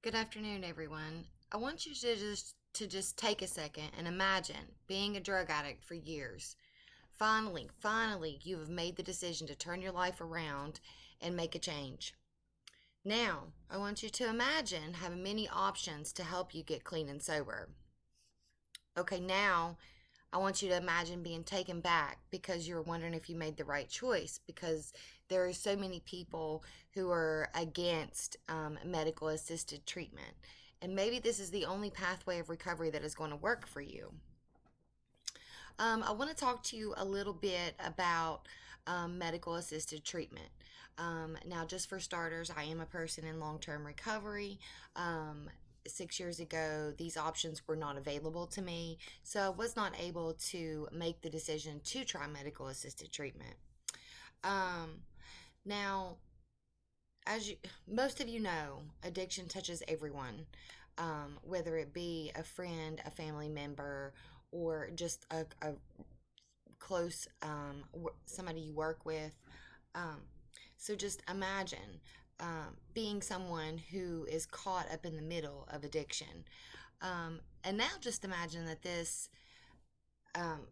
Good afternoon, everyone. I want you to just take a second and imagine being a drug addict for years. Finally, you have made the decision to turn your life around and make a change. Now, I want you to imagine having many options to help you get clean and sober. Okay, now I want you to imagine being taken back because you're wondering if you made the right choice because there are so many people who are against medical assisted treatment. And maybe this is the only pathway of recovery that is going to work for you. I want to talk to you a little bit about medical assisted treatment. Now, just for starters, I am a person in long term recovery. 6 years ago, these options were not available to me, so I was not able to make the decision to try medical assisted treatment. Um, Now, as most of you know, addiction touches everyone, whether it be a friend, a family member, or just a close somebody you work with. Um, so just imagine being someone who is caught up in the middle of addiction. And now just imagine that this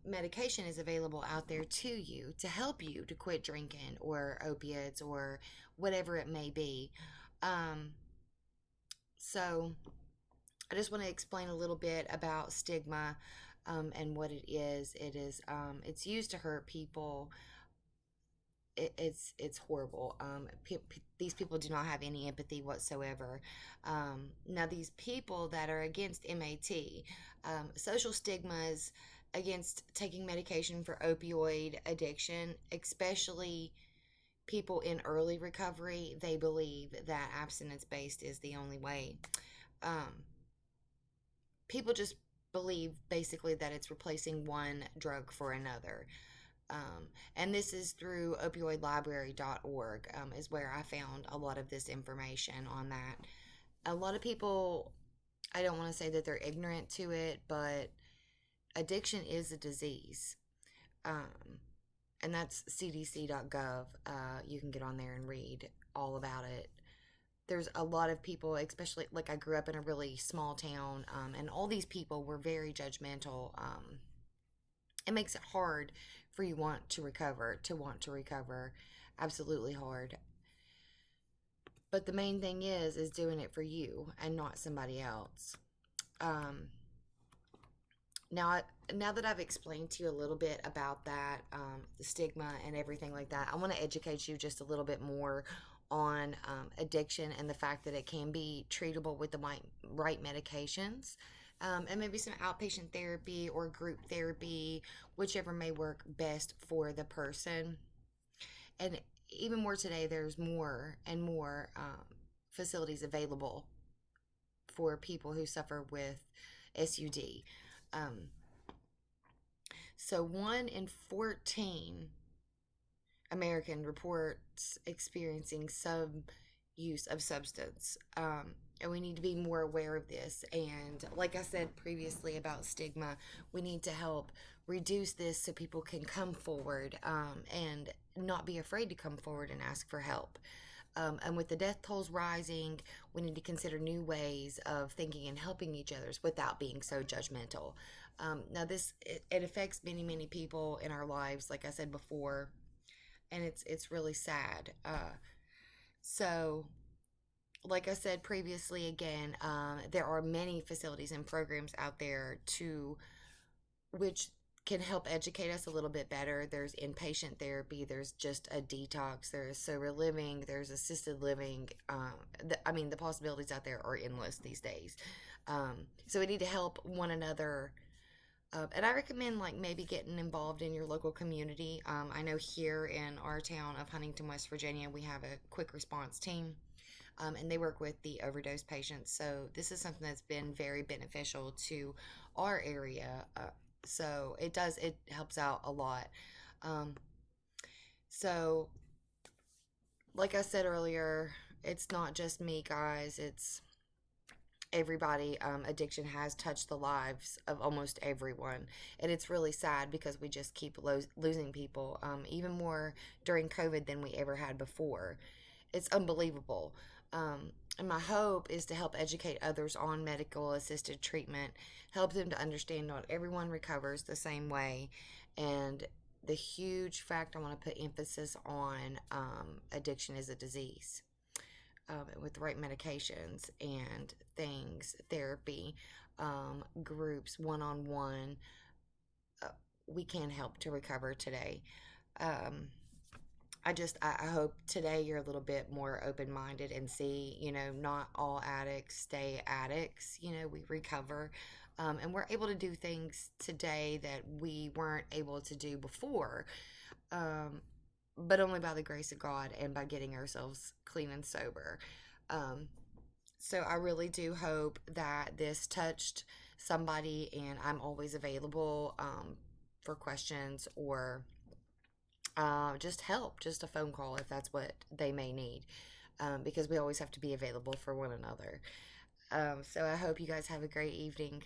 medication is available out there to you to help you to quit drinking or opiates or whatever it may be. Um, so I just want to explain a little bit about stigma and what it is. It's used to hurt people. It's horrible. These people do not have any empathy whatsoever. Now, these people that are against MAT, social stigmas against taking medication for opioid addiction, especially people in early recovery, they believe that abstinence based is the only way. Um, People just believe basically that it's replacing one drug for another. And this is through opioidlibrary.org, is where I found a lot of this information on that. A lot of people, I don't want to say that they're ignorant to it, but addiction is a disease. Um, and that's cdc.gov. You can get on there and read all about it. There's a lot of people, especially like I grew up in a really small town, and all these people were very judgmental. It makes it hard for you to want to recover, absolutely hard. But the main thing is doing it for you and not somebody else. Um, now, now that I've explained to you a little bit about that, the stigma and everything like that, I want to educate you just a little bit more on addiction and the fact that it can be treatable with the right medications. And maybe some outpatient therapy or group therapy, whichever may work best for the person. And even more today, there's more and more facilities available for people who suffer with SUD. Um, so 1 in 14 American reports experiencing some use of substance. And we need to be more aware of this. And like I said previously about stigma, we need to help reduce this so people can come forward and not be afraid to come forward and ask for help. And with the death tolls rising, we need to consider new ways of thinking and helping each other without being so judgmental. Now, it affects many people in our lives, like I said before, and it's really sad. So, like I said previously, again, there are many facilities and programs out there to which can help educate us a little bit better. There's inpatient therapy, there's just a detox, there's sober living, there's assisted living. The possibilities out there are endless these days. So we need to help one another. And I recommend like maybe getting involved in your local community. I know here in our town of Huntington, West Virginia, we have a quick response team, and they work with the overdose patients. So this is something that's been very beneficial to our area. So it helps out a lot. Um, so, like I said earlier, it's not just me, guys. It's everybody. Addiction has touched the lives of almost everyone, and it's really sad because we just keep losing people, even more during COVID than we ever had before. It's unbelievable. And my hope is to help educate others on medical assisted treatment, help them to understand not everyone recovers the same way, and the huge fact I want to put emphasis on, addiction is a disease. With the right medications and things, therapy, groups, one on one, we can help to recover today. Um, I hope today you're a little bit more open minded and see, not all addicts stay addicts. We recover. And we're able to do things today that we weren't able to do before, um, but only by the grace of God and by getting ourselves clean and sober. Um, so I really do hope that this touched somebody, and I'm always available, for questions or just help, just a phone call if that's what they may need, because we always have to be available for one another. So I hope you guys have a great evening.